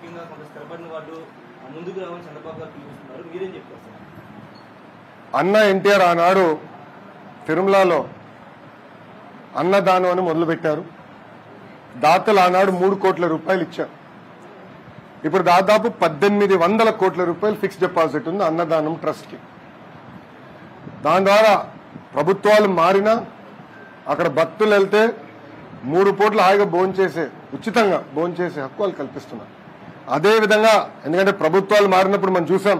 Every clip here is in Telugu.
ముఖ్యంగా కొంత స్థిరపడిన వాళ్ళు ముందుకు రావాలని చంద్రబాబు గారు పిలుస్తున్నారు, మీరేం చెప్తారు సార్? అన్న ఎన్టీఆర్ ఆనాడు తిరుమలలో అన్నదానం అని మొదలుపెట్టారు. దాతలు ఆనాడు 3 కోట్ల రూపాయలు ఇచ్చారు. ఇప్పుడు దాదాపు 1800 కోట్ల రూపాయలు ఫిక్స్డ్ డిపాజిట్ ఉంది అన్నదానం ట్రస్ట్ కి. దాని ద్వారా ప్రభుత్వాలు మారినా అక్కడ భక్తులు వెళ్తే 3 పూట్ల హాయిగా భోంచేసే, ఉచితంగా భోంచేసే హక్కు వాళ్ళు కల్పిస్తున్నారు. అదేవిధంగా ఎందుకంటే ప్రభుత్వాలు మారినప్పుడు మనం చూసాం,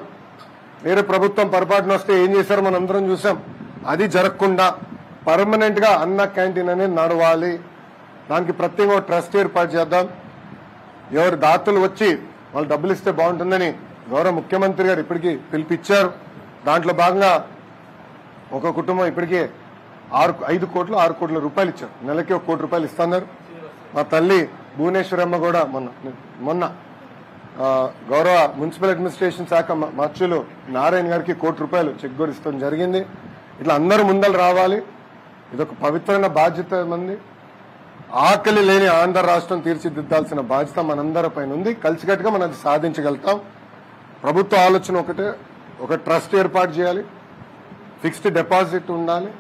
వేరే ప్రభుత్వం పొరపాటున వస్తే ఏం చేశారో మనం అందరం చూసాం. అది జరగకుండా పర్మనెంట్ గా అన్న క్యాంటీన్ అనేది నడవాలి. దానికి ప్రత్యేకంగా ట్రస్ట్ ఏర్పాటు చేద్దాం. ఎవరు దాతలు వచ్చి వాళ్ళు డబ్బులు ఇస్తే బాగుంటుందని గౌరవ ముఖ్యమంత్రి గారు ఇప్పటికీ పిలిపిచ్చారు. దాంట్లో భాగంగా ఒక కుటుంబం ఇప్పటికే 5 కోట్లు 6 కోట్ల రూపాయలు ఇచ్చారు. నెలకి 1 కోటి రూపాయలు ఇస్తున్నారు. మా తల్లి భువనేశ్వరమ్మ కూడా మొన్న గౌరవ మున్సిపల్ అడ్మినిస్ట్రేషన్ శాఖ మార్చులు నారాయణ గారికి 1 కోటి రూపాయలు చెక్ కూడా ఇస్తాం జరిగింది. ఇట్లా అందరూ ముందలు రావాలి. ఇదొక పవిత్రమైన బాధ్యత మంది. ఆకలి లేని ఆంధ్ర రాష్ట్రం తీర్చిదిద్దాల్సిన బాధ్యత మనందరి పైన ఉంది. కలిసికట్టుగా మనం అది సాధించగలుగుతాం. ప్రభుత్వ ఆలోచన ఒకటే, ఒక ట్రస్ట్ ఏర్పాటు చేయాలి, ఫిక్స్డ్ డిపాజిట్ ఉండాలి.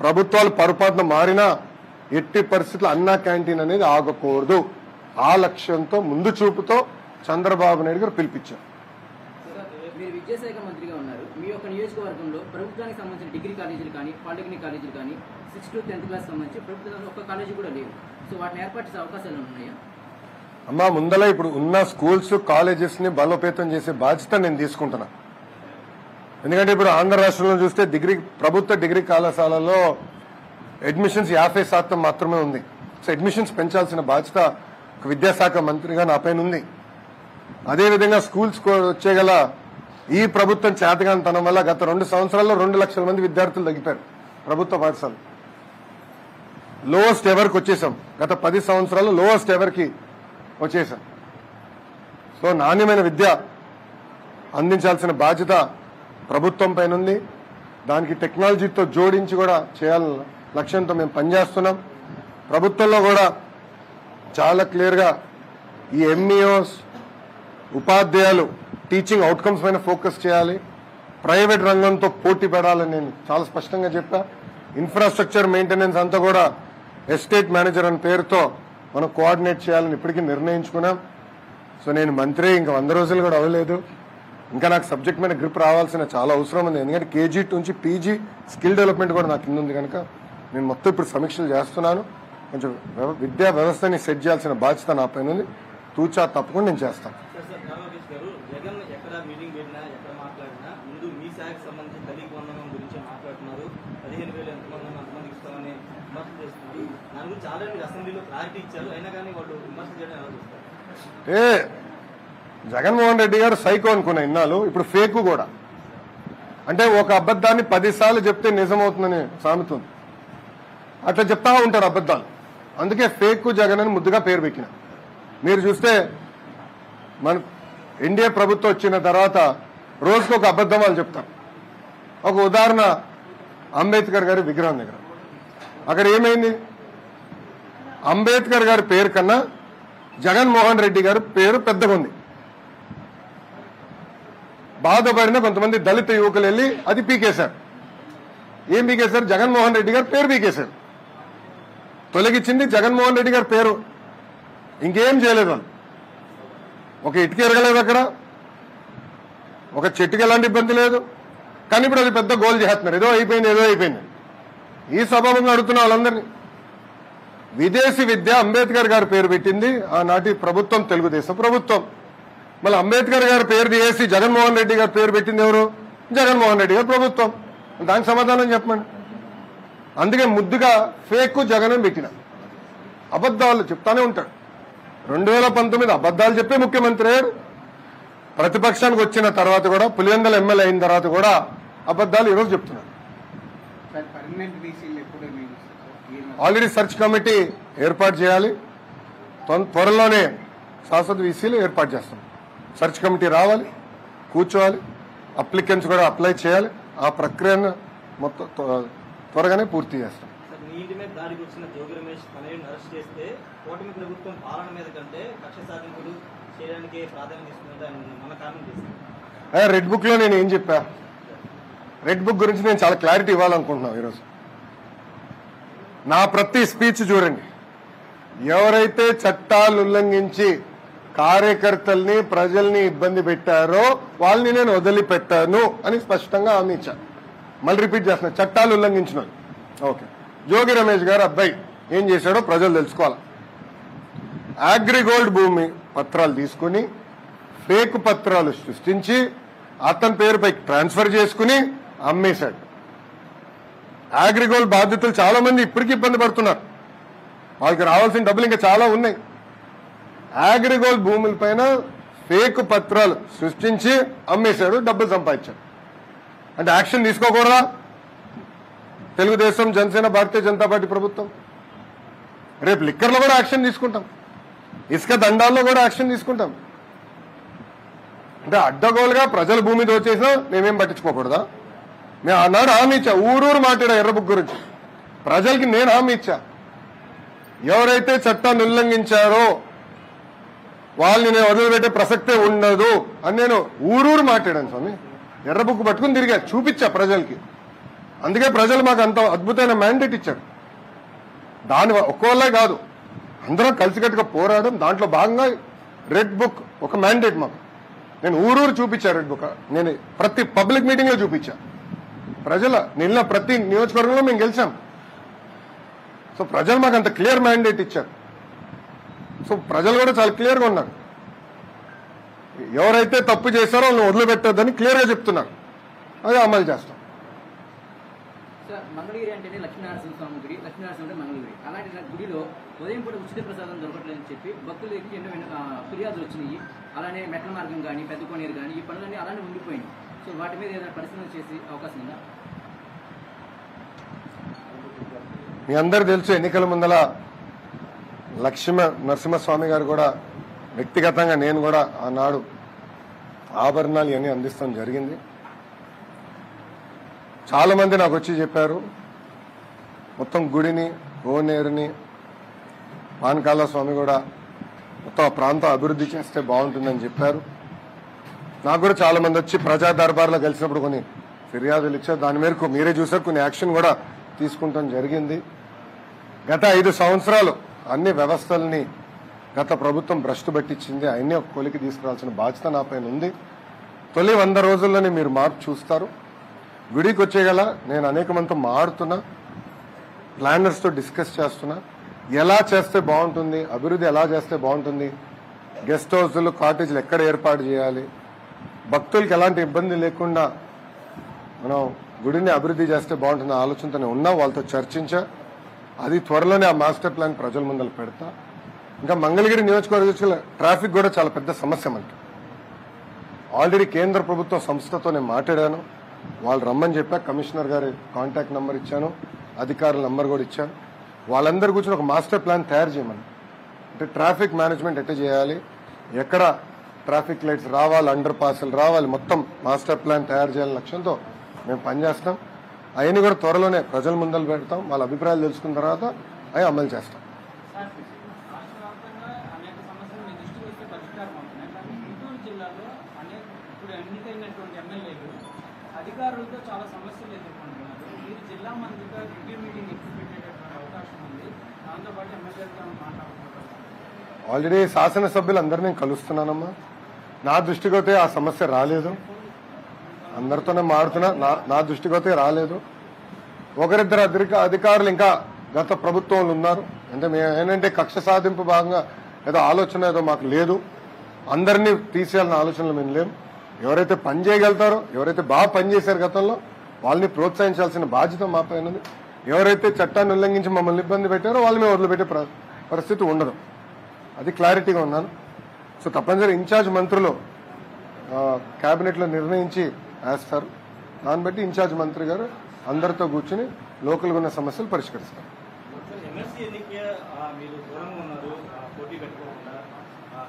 ప్రభుత్వాలు పొరపాటున మారినా ఎట్టి పరిస్థితుల్లో అన్నా క్యాంటీన్ అనేది ఆగకూడదు. ఆ లక్ష్యంతో ముందు చూపుతో చంద్రబాబు నాయుడు గారు పిలిపించారు. మీరు విద్యాశాఖ మంత్రిగా ఉన్నారు. మీ యొక్క నియోజకవర్గంలో ప్రభుత్వానికి సంబంధించిన డిగ్రీ కాలేజీలు కానీ పాలిటెక్నిక్ కాలేజీలు కానీ 6th to 10th క్లాస్ సంబంధించి ప్రభుత్వం ఒక్క కాలేజీ కూడా లేవు. సో వాటిని ఏర్పాటు చేసే అవకాశాలు ఉన్నాయా? అమ్మా, ముందల ఇప్పుడు ఉన్న స్కూల్స్ కాలేజెస్ ని బలోపేతం చేసే బాధ్యత నేను తీసుకుంటున్నా. ఎందుకంటే ఇప్పుడు ఆంధ్ర రాష్ట్రంలో చూస్తే ప్రభుత్వ డిగ్రీ కళాశాలలో అడ్మిషన్స్ 50% మాత్రమే ఉంది. సో అడ్మిషన్స్ పెంచాల్సిన బాధ్యత ఒక విద్యాశాఖ మంత్రిగా నా పైన ఉంది. అదేవిధంగా స్కూల్స్ వచ్చేగల ఈ ప్రభుత్వం చేతగానితనం వల్ల గత 2 సంవత్సరాల్లో 2 లక్షల మంది విద్యార్థులు తగ్గిపోయారు ప్రభుత్వ పాఠశాలలు. లోవెస్ట్ ఎవర్కి వచ్చేసాం. గత 10 సంవత్సరాల్లో లోవెస్ట్ ఎవర్కి వచ్చేసాం. సో నాణ్యమైన విద్య అందించాల్సిన బాధ్యత ప్రభుత్వం పైన ఉంది. దానికి టెక్నాలజీతో జోడించి కూడా చేయాలన్న లక్ష్యంతో మేము పనిచేస్తున్నాం. ప్రభుత్వంలో కూడా చాలా క్లియర్గా ఈ ఎంఈఓస్ ఉపాధ్యాయులు టీచింగ్ అవుట్కమ్స్ పైన ఫోకస్ చేయాలి. ప్రైవేట్ రంగంతో పోటీ పడాలని నేను చాలా స్పష్టంగా చెప్పా. ఇన్ఫ్రాస్ట్రక్చర్ మెయింటెనెన్స్ అంతా కూడా ఎస్టేట్ మేనేజర్ అనే పేరుతో మనం కోఆర్డినేట్ చేయాలని ఇప్పటికీ నిర్ణయించుకున్నాం. సో నేను మంత్రి ఇంకా 100 రోజులు కూడా అవ్వలేదు. ఇంకా నాకు సబ్జెక్ట్ మీద గ్రిప్ రావాల్సిన చాలా అవసరం ఉంది. ఎందుకంటే కేజీ నుంచి పీజీ స్కిల్ డెవలప్మెంట్ కూడా నాకు కింద ఉంది కనుక నేను మొత్తం ఇప్పుడు సమీక్షలు చేస్తున్నాను. కొంచెం విద్యా వ్యవస్థని సెట్ చేయాల్సిన బాధ్యత నా పైన ఉంది. తూచా తప్పకుండా నేను చేస్తాను. జగన్ ఎక్కడ మీటింగ్ పెట్టినా ఎక్కడ మాట్లాడినా ముందు మీ శాఖకు సంబంధించి తల్లికి వందనం గురించి మాట్లాడుతున్నారు. 15,000 ఎంతమంది అంతమందికి ఇస్తామని విమర్శ చేస్తున్నారు. దాని గురించి ఆల్రెడీ మీరు అసెంబ్లీలో క్లారిటీ ఇచ్చారు. అయినా కానీ వాళ్ళు విమర్శ చేయడం ఎలా చూస్తారు? జగన్మోహన్ రెడ్డి గారు సైకో అనుకున్న ఇన్నాళ్ళు, ఇప్పుడు ఫేక్ కూడా. అంటే ఒక అబద్ధాన్ని 10 సార్లు చెప్తే నిజమవుతుందని సామెత ఉంది. అట్లా చెప్తా ఉంటారు అబద్ధాలు. అందుకే ఫేక్ జగన్ అని ముద్దుగా పేరు పెట్టిన. మీరు చూస్తే మన ఎన్డీఏ ప్రభుత్వం వచ్చిన తర్వాత రోజుకు ఒక అబద్ధం వాళ్ళు చెప్తారు. ఒక ఉదాహరణ, అంబేద్కర్ గారి విగ్రహం దగ్గర అక్కడ ఏమైంది? అంబేద్కర్ గారి పేరు కన్నా జగన్మోహన్ రెడ్డి గారి పేరు పెద్దగా ఉంది. బాధపడిన కొంతమంది దళిత యువకులు వెళ్ళి అది పీకేశారు. ఏం పీకేశారు? జగన్మోహన్ రెడ్డి గారి పేరు పీకేశారు. తొలగించింది జగన్మోహన్ రెడ్డి గారి పేరు, ఇంకేం చేయలేదు వాళ్ళు. ఒక ఇటుక ఎరగలేదు, అక్కడ ఒక చెట్టుకి ఎలాంటి ఇబ్బంది లేదు. కానీ ఇప్పుడు అది పెద్ద గోల్ చేస్తున్నారు. ఏదో అయిపోయింది. ఈ సభాముగా అడుగుతున్న వాళ్ళందరినీ, విదేశీ విద్య అంబేద్కర్ గారి పేరు పెట్టింది ఆనాటి ప్రభుత్వం, తెలుగుదేశం ప్రభుత్వం. మళ్ళీ అంబేద్కర్ గారి పేరు తీసి జగన్మోహన్ రెడ్డి గారి పేరు పెట్టింది ఎవరు? జగన్మోహన్ రెడ్డి గారి ప్రభుత్వం. దానికి సమాధానం చెప్పండి. అందుకే ముద్దుగా ఫేక్ జగన్ అని పెట్టిన. అబద్ధాలు చెప్తానే ఉంటాడు. 2019 అబద్ధాలు చెప్పే ముఖ్యమంత్రి అయ్యారు. ప్రతిపక్షానికి వచ్చిన తర్వాత కూడా, పులివెందుల ఎమ్మెల్యే అయిన తర్వాత కూడా అబద్ధాలు ఈరోజు చెప్తున్నారు. ఆల్రెడీ సెర్చ్ కమిటీ ఏర్పాటు చేయాలి. త్వరలోనే శాశ్వత వీసీలు ఏర్పాటు చేస్తాం. సెర్చ్ కమిటీ రావాలి, కూర్చోవాలి, అప్లికెంట్స్ కూడా అప్లై చేయాలి. ఆ ప్రక్రియను మొత్తం త్వరగానే పూర్తి చేస్తాం. మీ ఇంటి మీద దాడికి వచ్చిన జోగి రమేష్ తనయుడిని అరెస్ట్ చేస్తే కూటమి ప్రభుత్వం పాలన మీద కంటే కక్ష సాధింపులు చేయడానికి ప్రాధాన్యత ఇస్తుందంటే ఆయన మన కారణం చేశారు. రెడ్ బుక్ లో నేను ఏం చెప్పా? రెడ్ బుక్ గురించి నేను చాలా క్లారిటీ ఇవ్వాలనుకుంటున్నాను ఈరోజు. నా ప్రతి స్పీచ్ చూడండి, ఎవరైతే చట్టాలు ఉల్లంఘించి కార్యకర్తల్ని ప్రజల్ని ఇబ్బంది పెట్టారో వాళ్ళని నేను వదిలిపెట్టాను అని స్పష్టంగా హామీ ఇచ్చాను. మళ్ళీ రిపీట్ చేస్తున్నా, చట్టాలు ఉల్లంఘించిన వాళ్ళు. ఓకే, జోగి రమేష్ గారు అబ్బాయి ఏం చేశాడో ప్రజలు తెలుసుకోవాలి. అగ్రిగోల్డ్ భూమి పత్రాలు తీసుకుని ఫేక్ పత్రాలు సృష్టించి అతని పేరుపై ట్రాన్స్ఫర్ చేసుకుని అమ్మేశాడు. అగ్రిగోల్డ్ బాధితులు చాలా మంది ఇప్పటికీ ఇబ్బంది పడుతున్నారు. వాళ్ళకి రావాల్సిన డబ్బులు ఇంకా చాలా ఉన్నాయి. అగ్రిగోల్డ్ భూముల పైన ఫేక్ పత్రాలు సృష్టించి అమ్మేశాడు, డబ్బులు సంపాదించాడు. అంటే యాక్షన్ తీసుకోకూడదా? తెలుగుదేశం, జనసేన, భారతీయ జనతా పార్టీ ప్రభుత్వం రేపు లిక్కర్లో కూడా యాక్షన్ తీసుకుంటాం, ఇసుక దండాల్లో కూడా యాక్షన్ తీసుకుంటాం. అంటే అడ్డగోలుగా ప్రజల భూమి దోచేసినా మేమేం పట్టించుకోకూడదా? నేను ఆనాడు హామీ ఇచ్చా, ఊరూరు మాట్లాడా ఎర్ర బుక్ గురించి. ప్రజలకి నేను హామీ ఇచ్చా, ఎవరైతే చట్టాన్ని ఉల్లంఘించారో వాళ్ళని నేను వదిలిపెట్టే ప్రసక్తే ఉండదు అని నేను ఊరూరు మాట్లాడాను స్వామి. ఎర్ర బుక్ పట్టుకుని తిరిగా చూపించా ప్రజలకి. అందుకే ప్రజలు మాకు అంత అద్భుతమైన మ్యాండేట్ ఇచ్చారు. దాని ఒక్కోళ్ళే కాదు, అందరం కలిసికట్టుగా పోరాడడం. దాంట్లో భాగంగా రెడ్ బుక్ ఒక మ్యాండేట్ మాకు. నేను ఊరూరు చూపించా రెడ్ బుక్. నేను ప్రతి పబ్లిక్ మీటింగ్ లో చూపించా. ప్రజల నిన్న ప్రతి నియోజకవర్గంలో మేము గెలిచాం. సో ప్రజలు మాకు అంత క్లియర్ మ్యాండేట్ ఇచ్చారు. సో ప్రజలు కూడా చాలా క్లియర్గా ఉన్నారు. ఎవరైతే తప్పు చేశారో వాళ్ళని వదిలిపెట్టొద్దని క్లియర్గా చెప్తున్నారు. అది అమలు చేస్తాం. సార్, మంగళగిరి అంటేనే లక్ష్మీనారాయణ స్వామి గుడి, లక్ష్మీనారాయణ అంటే మంగళగిరి. అలాంటి గుడిలో ఉదయం పూట ఉచిత ప్రసాదం దొరకట్లేదని చెప్పి భక్తులకి ఎన్నో ఫిర్యాదులు వచ్చినాయి. అలానే మెట్ల మార్గం కానీ, పెద్ద కోనేరు కానీ ఈ పనులన్నీ అలానే ఉండిపోయింది. సో వాటి మీద ఏదైనా పరిశీలన చేసే అవకాశం ఉందా? మీ అందరు తెలుసు, ఎన్నికల ముందల నరసింహస్వామి గారు కూడా వ్యక్తిగతంగా నేను కూడా ఆనాడు ఆభరణాలు ఇవన్నీ అందిస్తాం జరిగింది. చాలా మంది నాకు వచ్చి చెప్పారు, మొత్తం గుడిని, కోనేరుని, పానకాల స్వామి కూడా మొత్తం ఆ ప్రాంతం అభివృద్ధి చేస్తే బాగుంటుందని చెప్పారు. నాకు కూడా చాలా మంది వచ్చి ప్రజా దర్బార్లో కలిసినప్పుడు కొన్ని ఫిర్యాదులు ఇచ్చారు. దాని మేరకు మీరే చూసారు, కొన్ని యాక్షన్ కూడా తీసుకుంటాం జరిగింది. గత 5 సంవత్సరాలు అన్ని వ్యవస్థల్ని గత ప్రభుత్వం భ్రష్టు పట్టించింది. అవన్నీ ఒక కొలికి తీసుకురావాల్సిన బాధ్యత నా పైన ఉంది. తొలి 100 రోజుల్లోనే మీరు మార్పు చూస్తారు. గుడికి వచ్చేగల నేను అనేక మందితో మాడుతున్నా, ప్లానర్స్తో డిస్కస్ చేస్తున్నా, ఎలా చేస్తే బాగుంటుంది, అభివృద్ధి ఎలా చేస్తే బాగుంటుంది, గెస్ట్ హౌస్లు, కాటేజీలు ఎక్కడ ఏర్పాటు చేయాలి, భక్తులకి ఎలాంటి ఇబ్బంది లేకుండా మనం గుడిని అభివృద్ధి చేస్తే బాగుంటుంది ఆలోచనతోనే ఉన్నా. వాళ్ళతో చర్చించా. అది త్వరలోనే ఆ మాస్టర్ ప్లాన్ ప్రజల ముందర పెడతా. ఇంకా మంగళగిరి నియోజకవర్గ ట్రాఫిక్ కూడా చాలా పెద్ద సమస్య మనకి. ఆల్రెడీ కేంద్ర ప్రభుత్వ సంస్థతో నేను మాట్లాడాను, వాళ్ళు రమ్మని చెప్పా. కమిషనర్ గారి కాంటాక్ట్ నెంబర్ ఇచ్చాను, అధికారుల నెంబర్ కూడా ఇచ్చాను. వాళ్ళందరూ కూర్చొని ఒక మాస్టర్ ప్లాన్ తయారు చేయమని. అంటే ట్రాఫిక్ మేనేజ్మెంట్ ఎట్లా చేయాలి, ఎక్కడ ట్రాఫిక్ లైట్స్ రావాలి, అండర్ పాస్లు రావాలి, మొత్తం మాస్టర్ ప్లాన్ తయారు చేయాలని లక్ష్యంతో మేము పనిచేస్తాం. అవన్నీ కూడా త్వరలోనే ప్రజల ముందర పెడతాం. వాళ్ళ అభిప్రాయాలు తెలుసుకున్న తర్వాత అవి అమలు చేస్తాం. అనేక సమస్యలు మీ దృష్టికి వస్తే పరిష్కారం అవుతున్నాయి. కానీ గుంటూరు జిల్లాలో ఇప్పుడు ఎన్నికైనటువంటి ఎమ్మెల్యేలు అధికారులతో చాలా సమస్యలు ఎదుర్కొంటున్నారు. మీరు జిల్లా మంత్రిగా రివ్యూ మీటింగ్ ఎక్కువ పెట్టేటటువంటి అవకాశం ఉంది. దాంతోపాటు ఎమ్మెల్యేలతో మాట్లాడుకుంటున్నారు. ఆల్రెడీ శాసనసభ్యులు అందరూ నేను కలుస్తున్నానమ్మా. నా దృష్టికి అయితే ఆ సమస్య రాలేదు. అందరితోనే మాడుతున్నా, నా దృష్టికి అయితే రాలేదు. ఒకరిద్దరు అధికారులు ఇంకా గత ప్రభుత్వంలో ఉన్నారు. అంటే మేము ఏంటంటే కక్ష సాధింపు భాగంగా ఏదో ఆలోచన ఏదో మాకు లేదు. అందరినీ తీసేయాలన్న ఆలోచనలు మేము లేము. ఎవరైతే పని చేయగలుగుతారో, ఎవరైతే బాగా పనిచేశారు గతంలో, వాళ్ళని ప్రోత్సహించాల్సిన బాధ్యత మా పైన ఉంది. ఎవరైతే చట్టాన్ని ఉల్లంఘించి మమ్మల్ని ఇబ్బంది పెట్టారో వాళ్ళని వదిలిపెట్టే పరిస్థితి ఉండదు. అది క్లారిటీగా ఉన్నాను. సో తప్పనిసరి ఇన్ఛార్జ్ మంత్రులు కేబినెట్లో నిర్ణయించి వేస్తారు. దాన్ని బట్టి ఇన్ఛార్జ్ మంత్రి గారు అందరితో కూర్చుని లోకల్గా ఉన్న సమస్యలు పరిష్కరిస్తారు. ఎమ్మెల్సీ ఎన్నిక మీరు దూరంగా ఉన్నారు, పోటీ పెట్టుకోకుండా.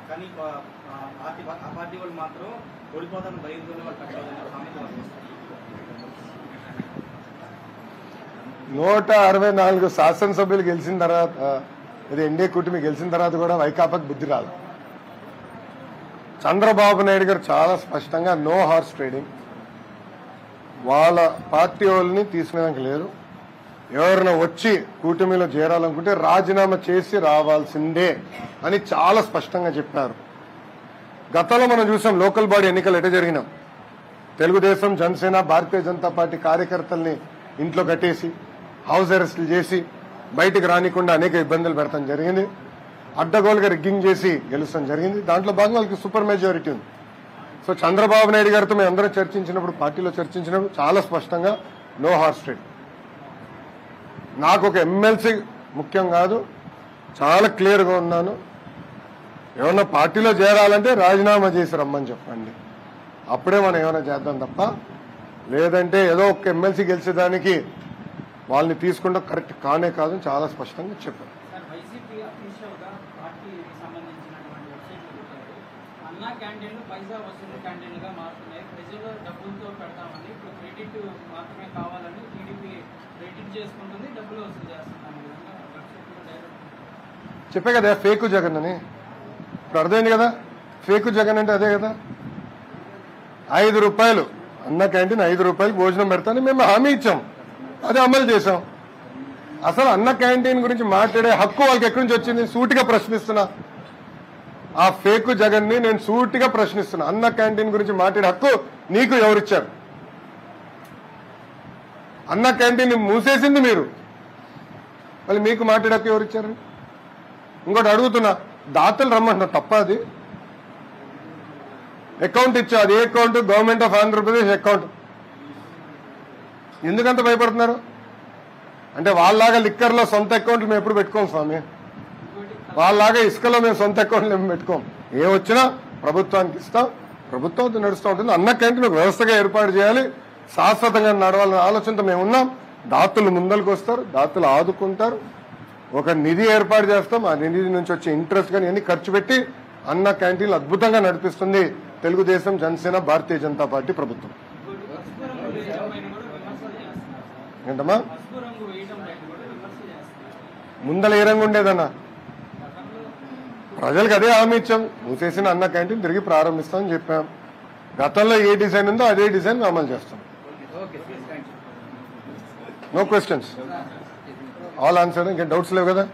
కానీ ఆ పార్టీ వాళ్ళు మాత్రం ఓడిపోతాను భయంతోనే వాళ్ళు కట్టాలని సామెత. 164 శాసనసభ్యులు గెలిచిన తర్వాత, ఇది ఎన్డీఏ కూటమి గెలిచిన తర్వాత కూడా వైకాపాకి బుద్ధి రాదు. చంద్రబాబు నాయుడు గారు చాలా స్పష్టంగా నో హార్స్ ట్రేడింగ్, వాళ్ళ పార్టీ వాళ్ళని తీసుకునేదానికి లేదు. ఎవరైనా వచ్చి కూటమిలో చేరాలనుకుంటే రాజీనామా చేసి రావాల్సిందే అని చాలా స్పష్టంగా చెప్పారు. గతంలో మనం చూసాం లోకల్ బాడీ ఎన్నికలు ఎట జరిగినాం. తెలుగుదేశం, జనసేన, భారతీయ జనతా పార్టీ కార్యకర్తల్ని ఇంట్లో కట్టేసి హౌస్ అరెస్టులు చేసి బయటకు రానికుండా అనేక ఇబ్బందులు పెడతాం జరిగింది. అడ్డగోలుగా రిగ్గింగ్ చేసి గెలుస్తాం జరిగింది. దాంట్లో భాగంగా వాళ్ళకి సూపర్ మెజారిటీ ఉంది. సో చంద్రబాబు నాయుడు గారితో మేము అందరం చర్చించినప్పుడు, పార్టీలో చర్చించినప్పుడు చాలా స్పష్టంగా నో హార్స్ ట్రేడింగ్. నాకు ఒక ఎమ్మెల్సీ ముఖ్యం కాదు, చాలా క్లియర్గా ఉన్నాను. ఏమన్నా పార్టీలో చేరాలంటే రాజీనామా చేసి రమ్మని చెప్పండి, అప్పుడే మనం ఏమైనా చేద్దాం తప్ప, లేదంటే ఏదో ఒక ఎమ్మెల్సీ గెలిచేదానికి వాళ్ళని తీసుకుంటే కరెక్ట్ కానే కాదు చాలా స్పష్టంగా చెప్పారు. సార్, వైసీపీ అఫీషియల్గా పార్టీకి సంబంధించినటువంటి వెబ్సైట్లు పెట్టారు. అన్నా క్యాంటీన్లు పైసా వసూలు క్యాంటీన్లుగా మారుతున్నాయి, ప్రజలు డబ్బులతో పెడతామని, ఇప్పుడు క్రెడిట్ మాత్రమే కావాలని టీడీపీ క్రెడిట్ చేసుకుంటుంది, డబ్బులు వసూలు చేస్తున్నాం విధంగా వెబ్సైట్లో డైరెక్ట్ చెప్పే కదా ఫేకు జగన్ అని. ఇప్పుడు అర్థమైంది కదా, ఫేకు జగన్ అంటే అదే కదా. 5 రూపాయలు అన్న క్యాంటీన్, 5 రూపాయలు భోజనం పెడతానని మేము హామీ ఇచ్చాం, అది అమలు చేశాం. అసలు అన్న క్యాంటీన్ గురించి మాట్లాడే హక్కు వాళ్ళకి ఎక్కడి నుంచి వచ్చింది? సూటిగా ప్రశ్నిస్తున్నా. ఆ ఫేకు జగన్ ని నేను సూటిగా ప్రశ్నిస్తున్నా. అన్న క్యాంటీన్ గురించి మాట్లాడే హక్కు నీకు ఎవరిచ్చారు? అన్న క్యాంటీన్ మూసేసింది మీరు, మళ్ళీ మీకు మాట్లాడే హక్కు ఎవరిచ్చారు? ఇంకోటి అడుగుతున్నా, దాతలు రమ్మంటున్నా, తప్ప అది? అకౌంట్ ఇచ్చా, అది ఏ account? Government of Andhra Pradesh account. ఎందుకంత భయపడుతున్నారు? అంటే వాళ్ళలాగా లిక్కర్లో సొంత అకౌంట్లు మేము ఎప్పుడు పెట్టుకోం స్వామి, వాళ్ళలాగా ఇసుకలో మేము సొంత అకౌంట్లు మేము పెట్టుకోం. ఏ వచ్చినా ప్రభుత్వానికి ఇస్తాం, ప్రభుత్వం నడుస్తూ ఉంటుంది. అన్న క్యాంటీన్ ఒక వ్యవస్థగా ఏర్పాటు చేయాలి, శాశ్వతంగా నడవాలనే ఆలోచనతో మేము ఉన్నాం. దాతలు ముందరకు వస్తారు, దాతలు ఆదుకుంటారు, ఒక నిధి ఏర్పాటు చేస్తాం. ఆ నిధి నుంచి వచ్చే ఇంట్రెస్ట్ కానీ అన్ని ఖర్చు పెట్టి అన్న క్యాంటీన్లు అద్భుతంగా నడిపిస్తుంది తెలుగుదేశం, జనసేన, భారతీయ జనతా పార్టీ ప్రభుత్వం. ఏంటమ్మా ముందల ఏ రంగు ఉండేదన్నా? ప్రజలకు అదే హామీ ఇచ్చాం, మూసేసిన అన్న క్యాంటీన్ తిరిగి ప్రారంభిస్తామని చెప్పాం. గతంలో ఏ డిజైన్ ఉందో అదే డిజైన్ అమలు చేస్తాం. No questions, all answer. ఇంకా డౌట్స్ లేవు కదా?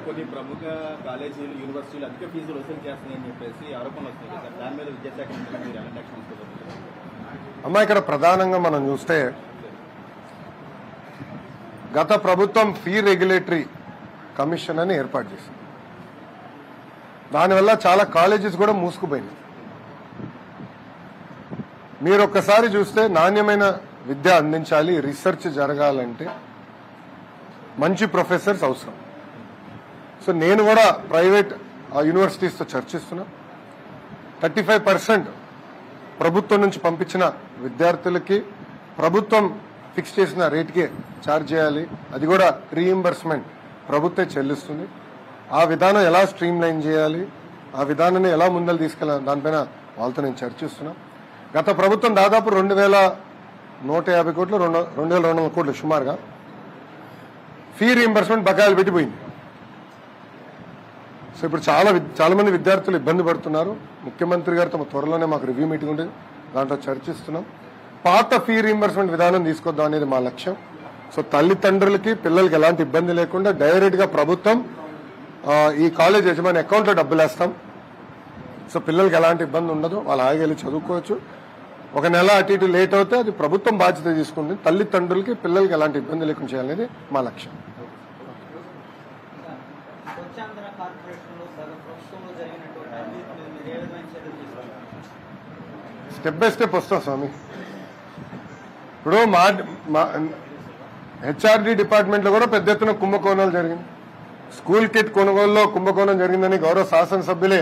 కొన్ని ప్రముఖ కాలేజీలు, యూనివర్సిటీలు అధిక ఫీజులు వసూలు చేస్తున్నాయని చెప్పేసి ఆరోపణలు వస్తున్నాయి సార్. దాని మీద విద్యాశాఖ మంత్రి మీరు ఎలాంటి యాక్షన్ తీసుకోబోతున్నారు? అమ్మా, ఇక్కడ ప్రధానంగా మనం చూస్తే గత ప్రభుత్వం ఫీ రెగ్యులేటరీ కమిషన్ అని ఏర్పాటు చేసింది. దానివల్ల చాలా కాలేజెస్ కూడా మూసుకుపోయినాయి. మీరు ఒక్కసారి చూస్తే నాణ్యమైన విద్య అందించాలి, రీసెర్చ్ జరగాలంటే మంచి ప్రొఫెసర్స్ అవసరం. సో నేను కూడా ప్రైవేట్ యూనివర్సిటీస్తో చర్చిస్తున్నా. 35% ప్రభుత్వం నుంచి పంపించిన విద్యార్థులకి ప్రభుత్వం ఫిక్స్ చేసిన రేటుకే ఛార్జ్ చేయాలి, అది కూడా రీయింబర్స్మెంట్ ప్రభుత్వం చెల్లిస్తుంది. ఆ విధానం ఎలా స్ట్రీమ్ లైన్ చేయాలి, ఆ విధానాన్ని ఎలా ముందలు తీసుకెళ్ళాలి, దానిపైన వాళ్ళతో నేను చర్చిస్తున్నా. గత ప్రభుత్వం దాదాపు 2150 కోట్లు, 2200 కోట్లు సుమారుగా ఫీ రీయింబర్స్మెంట్ బకాయిలు పెట్టిపోయింది. సో ఇప్పుడు చాలా మంది విద్యార్థులు ఇబ్బంది పడుతున్నారు. ముఖ్యమంత్రి గారితో త్వరలోనే మాకు రివ్యూ మీటింగ్ ఉంటుంది, దాంట్లో చర్చిస్తున్నాం. పాత ఫీ రీయింబర్స్మెంట్ విధానం తీసుకొద్దాం అనేది మా లక్ష్యం. సో తల్లిదండ్రులకి, పిల్లలకి ఎలాంటి ఇబ్బంది లేకుండా డైరెక్ట్ గా ప్రభుత్వం ఈ కాలేజ్ యజమాని అకౌంట్లో డబ్బులు వేస్తాం. సో పిల్లలకి ఎలాంటి ఇబ్బంది ఉండదు, వాళ్ళు హాయిగా వెళ్ళి చదువుకోవచ్చు. ఒక నెల అటు ఇటు లేట్ అవుతే అది ప్రభుత్వం బాధ్యత తీసుకుంటుంది. తల్లిదండ్రులకి, పిల్లలకి ఎలాంటి ఇబ్బంది లేకుండా చేయాలనేది మా లక్ష్యం. స్వచ్ఛాంధ్ర కార్పొరేషన్లో ప్రభుత్వంలో జరిగినటువంటి అవినీతి మీద మీరు ఏ విధమైన చర్యలు తీసుకుంటారు? స్టెప్ బై స్టెప్ వస్తాం స్వామి. ఇప్పుడు మా హెచ్ఆర్డీ డిపార్ట్మెంట్ లో కూడా పెద్ద ఎత్తున కుంభకోణాలు జరిగింది. స్కూల్ కిట్ కొనుగోలులో కుంభకోణం జరిగిందని గౌరవ శాసనసభ్యులే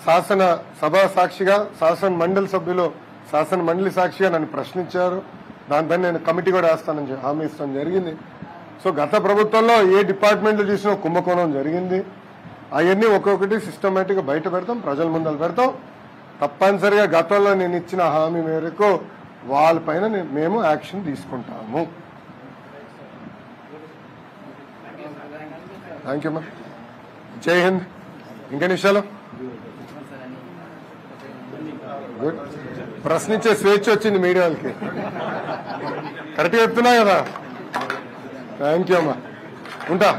శాసన సభ సాక్షిగా, శాసన మండలి సభ్యులు శాసన మండలి సాక్షిగా నన్ను ప్రశ్నించారు. దానిపైన నేను కమిటీ కూడా వేస్తానని హామీ ఇస్తాను జరిగింది. సో గత ప్రభుత్వంలో ఏ డిపార్ట్మెంట్లు చూసినా కుంభకోణం జరిగింది. అవన్నీ ఒక్కొక్కటి సిస్టమేటిక్ గా బయట పెడతాం, ప్రజల ముందలు పెడతాం. తప్పనిసరిగా గతంలో నేను ఇచ్చిన హామీ మేరకు వాళ్ళపైన మేము యాక్షన్ తీసుకుంటాము. థ్యాంక్ యూ అమ్మా. జై హింద్. ఇంకా నిమిషాలు గుడ్. ప్రశ్నించే స్వేచ్ఛ వచ్చింది మీడియా వాళ్ళకి. కరెక్ట్గా చెప్తున్నా కదా. థ్యాంక్ యూ అమ్మా, ఉంటా.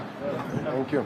Thank you.